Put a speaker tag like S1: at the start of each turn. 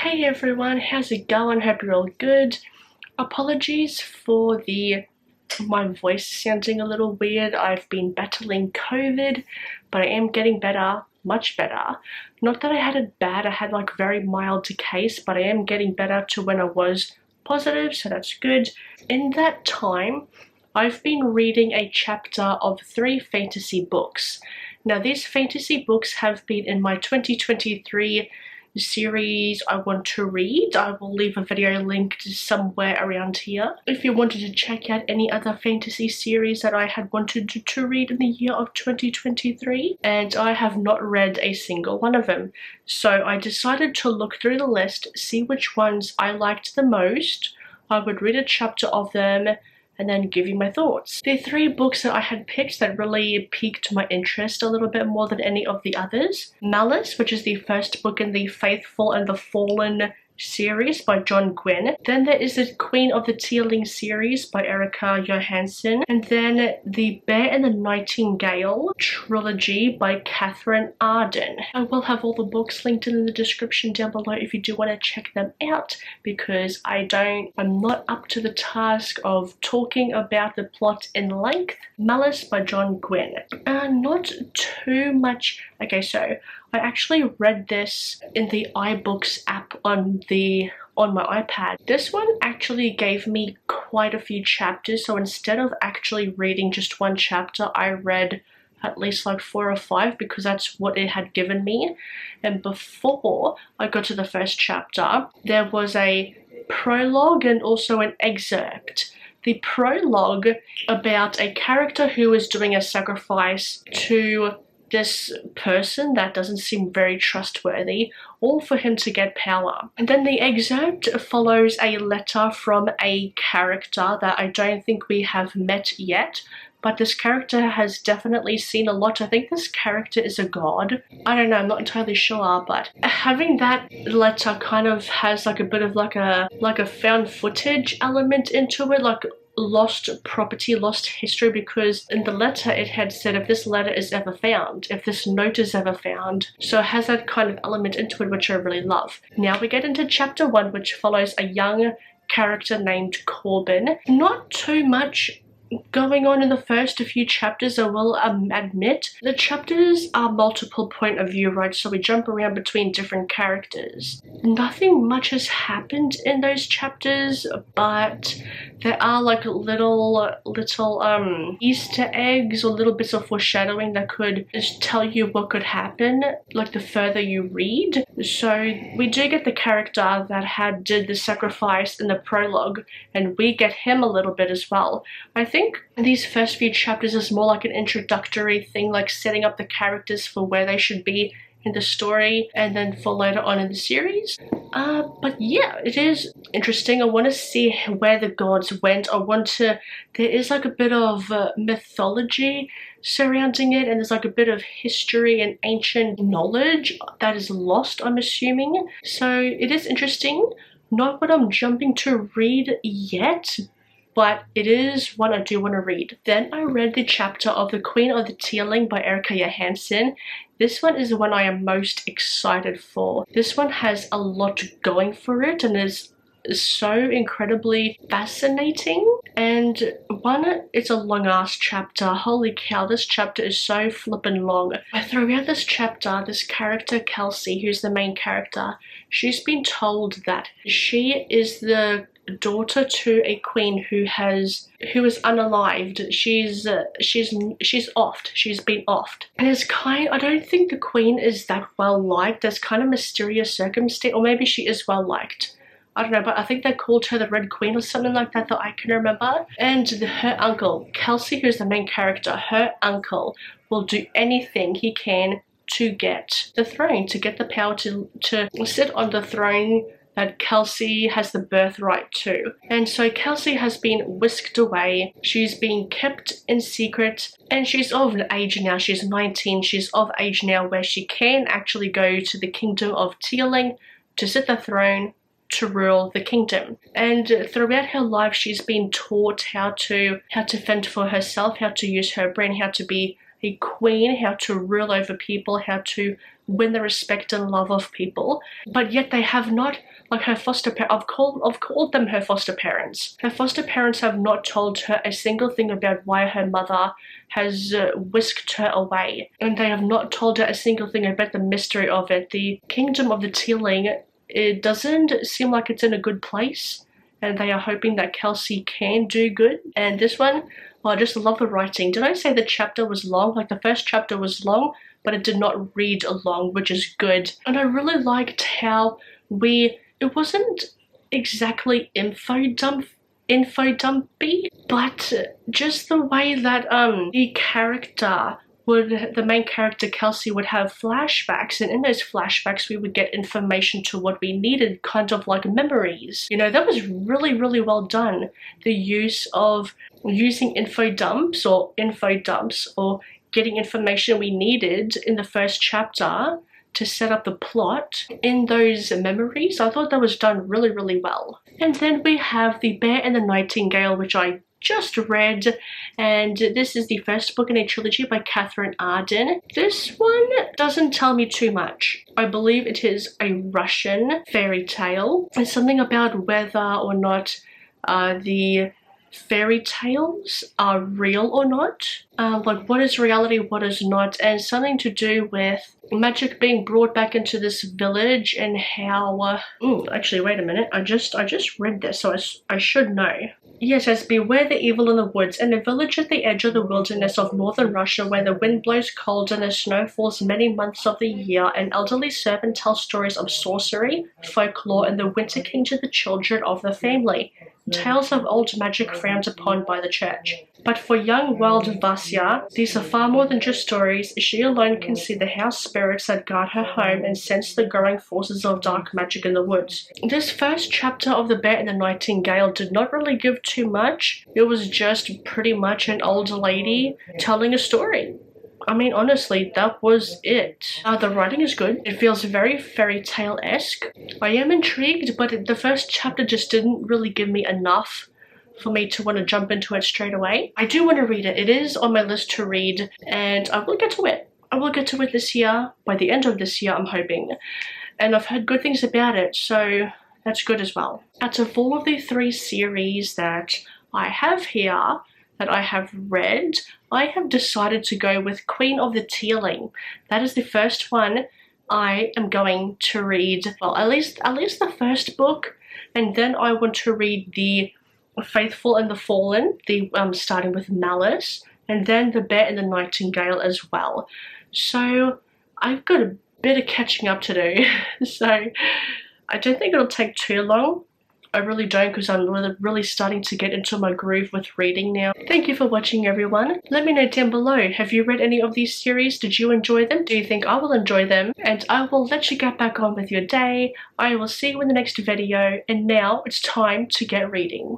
S1: Hey everyone, how's it going? Hope you're all good. Apologies for my voice sounding a little weird. I've been battling COVID, but I am getting better, much better. Not that I had it bad, I had like very mild case, but I am getting better to when I was positive, so that's good. In that time, I've been reading a chapter of 3 fantasy books. Now these fantasy books have been in my 2023 series I want to read. I will leave a video linked somewhere around here if you wanted to check out any other fantasy series that I had wanted to read in the year of 2023, and I have not read a single one of them. So I decided to look through the list, see which ones I liked the most. I would read a chapter of them and then give you my thoughts. The 3 books that I had picked that really piqued my interest a little bit more than any of the others. Malice, which is the first book in the Faithful and the Fallen series by Gwynne. Then there is the Queen of the Tearling series by Erika Johansen. And then the Bear and the Nightingale trilogy by Katherine Arden. I will have all the books linked in the description down below if you do want to check them out, because I'm not up to the task of talking about the plot in length. Malice by Gwynne. Not too much. Okay, so I actually read this in the iBooks app on my iPad. This one actually gave me quite a few chapters, so instead of actually reading just one chapter, I read at least like 4 or 5 because that's what it had given me. And before I got to the first chapter, there was a prologue and also an excerpt. The prologue about a character who is doing a sacrifice to this person that doesn't seem very trustworthy, all for him to get power. And then the excerpt follows a letter from a character that I don't think we have met yet, but this character has definitely seen a lot. I think this character is a god. I don't know, I'm not entirely sure, but having that letter kind of has like a bit of like a found footage element into it, like lost property, lost history, because in the letter it had said if this letter is ever found, if this note is ever found. So it has that kind of element into it, which I really love. Now we get into chapter 1, which follows a young character named Corbin. Not too much going on in the first few chapters, I will admit. The chapters are multiple point of view, right? So we jump around between different characters. Nothing much has happened in those chapters, but there are like little Easter eggs or little bits of foreshadowing that could just tell you what could happen, like the further you read. So we do get the character that did the sacrifice in the prologue, and we get him a little bit as well. I think these first few chapters is more like an introductory thing, like setting up the characters for where they should be in the story, and then for later on in the series. But yeah, it is interesting. I want to see where the gods went. There is like a bit of mythology surrounding it, and there's like a bit of history and ancient knowledge that is lost, I'm assuming. So it is interesting. Not what I'm jumping to read yet, but it is one I do want to read. Then I read the chapter of The Queen of the Tearling by Erika Johansen. This one is the one I am most excited for. This one has a lot going for it and is so incredibly fascinating. And it's a long ass chapter. Holy cow, this chapter is so flippin' long. But throughout this chapter, this character Kelsey, who's the main character, she's been told that she is the daughter to a queen who is unalived. She's offed. She's been offed. And I don't think the queen is that well liked. There's kind of mysterious circumstance, or maybe she is well liked. I don't know, but I think they called her the Red Queen or something like that I can remember. And her uncle, Kelsey, who's the main character, her uncle will do anything he can to get the throne, to get the power to sit on the throne that Kelsey has the birthright to. And so Kelsey has been whisked away. She's being kept in secret, and she's of an age now. She's 19. She's of age now where she can actually go to the kingdom of Tearling to sit the throne, to rule the kingdom. And throughout her life, she's been taught how to fend for herself, how to use her brain, how to be a queen, how to rule over people, how to win the respect and love of people, but yet they have not, like her foster parents, I've called them her foster parents. Her foster parents have not told her a single thing about why her mother has whisked her away, and they have not told her a single thing about the mystery of it. The kingdom of the Tearling, it doesn't seem like it's in a good place, and they are hoping that Kelsey can do good. And this one, I just love the writing. Did I say the chapter was long? Like the first chapter was long, but it did not read long, which is good. And I really liked how it wasn't exactly info dumpy, but just the way that the main character Kelsey would have flashbacks, and in those flashbacks we would get information to what we needed, kind of like memories. You know, that was really, really well done. The use of using info dumps or getting information we needed in the first chapter to set up the plot in those memories. I thought that was done really, really well. And then we have The Bear and the Nightingale, which I just read, and this is the first book in a trilogy by Katherine Arden. This one doesn't tell me too much. I believe it is a Russian fairy tale. It's something about whether or not the fairy tales are real or not, like what is reality, what is not, and something to do with magic being brought back into this village, and how actually wait a minute, I just read this, so I should know. Yes, it says, beware the evil in the woods. In a village at the edge of the wilderness of northern Russia, where the wind blows cold and the snow falls many months of the year, an elderly servant tells stories of sorcery, folklore, and the winter king to the children of the family. Tales of old magic frowned upon by the church. But for young wild Vasya, these are far more than just stories. She alone can see the house spirits that guard her home and sense the growing forces of dark magic in the woods. This first chapter of The Bear and the Nightingale did not really give too much. It was just pretty much an old lady telling a story. I mean, honestly, that was it. The writing is good. It feels very fairy tale-esque. I am intrigued, but the first chapter just didn't really give me enough for me to want to jump into it straight away. I do want to read it. It is on my list to read, and I will get to it. I will get to it this year, by the end of this year, I'm hoping. And I've heard good things about it, so that's good as well. Out of all of the 3 series that I have here, that I have read, I have decided to go with Queen of the Tearling. That is the first one I am going to read. Well, at least the first book, and then I want to read The Faithful and the Fallen, starting with Malice, and then The Bear and the Nightingale as well. So I've got a bit of catching up to do. So I don't think it'll take too long. I really don't, because I'm really starting to get into my groove with reading now. Thank you for watching, everyone. Let me know down below, have you read any of these series? Did you enjoy them? Do you think I will enjoy them? And I will let you get back on with your day. I will see you in the next video, and now it's time to get reading.